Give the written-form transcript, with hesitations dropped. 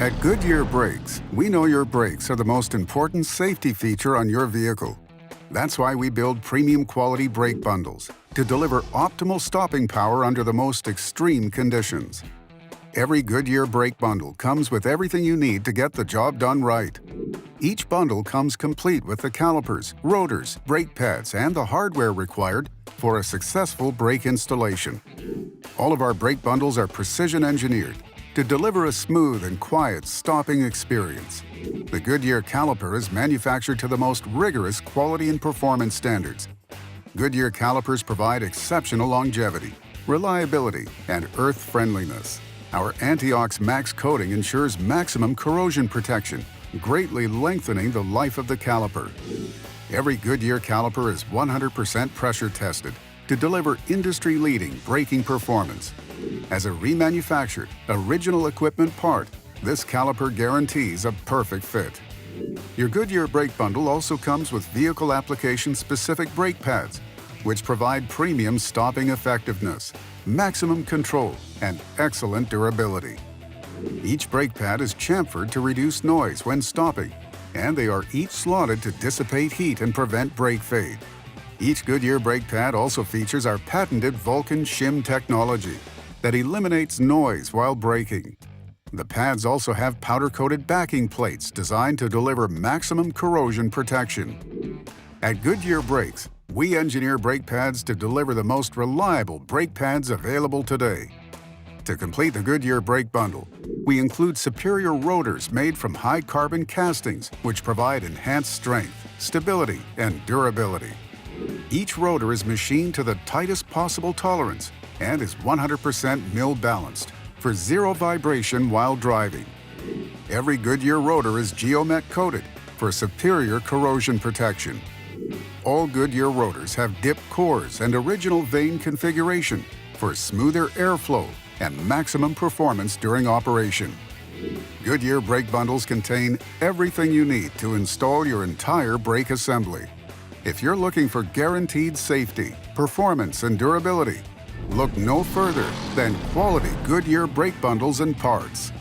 At Goodyear Brakes, we know your brakes are the most important safety feature on your vehicle. That's why we build premium quality brake bundles to deliver optimal stopping power under the most extreme conditions. Every Goodyear brake bundle comes with everything you need to get the job done right. Each bundle comes complete with the calipers, rotors, brake pads, and the hardware required for a successful brake installation. All of our brake bundles are precision engineered to deliver a smooth and quiet stopping experience. The Goodyear caliper is manufactured to the most rigorous quality and performance standards. Goodyear calipers provide exceptional longevity, reliability, and earth friendliness. Our ANTIOX MAX coating ensures maximum corrosion protection, greatly lengthening the life of the caliper. Every Goodyear caliper is 100% pressure tested to deliver industry-leading braking performance. As a remanufactured, original equipment part, this caliper guarantees a perfect fit. Your Goodyear brake bundle also comes with vehicle application-specific brake pads, which provide premium stopping effectiveness, maximum control, and excellent durability. Each brake pad is chamfered to reduce noise when stopping, and they are each slotted to dissipate heat and prevent brake fade. Each Goodyear brake pad also features our patented Vulcan shim technology that eliminates noise while braking. The pads also have powder-coated backing plates designed to deliver maximum corrosion protection. At Goodyear Brakes, we engineer brake pads to deliver the most reliable brake pads available today. To complete the Goodyear brake bundle, we include superior rotors made from high-carbon castings, which provide enhanced strength, stability, and durability. Each rotor is machined to the tightest possible tolerance and is 100% mill balanced for zero vibration while driving. Every Goodyear rotor is geomet coated for superior corrosion protection. All Goodyear rotors have dipped cores and original vane configuration for smoother airflow and maximum performance during operation. Goodyear brake bundles contain everything you need to install your entire brake assembly. If you're looking for guaranteed safety, performance, and durability, look no further than quality Goodyear brake bundles and parts.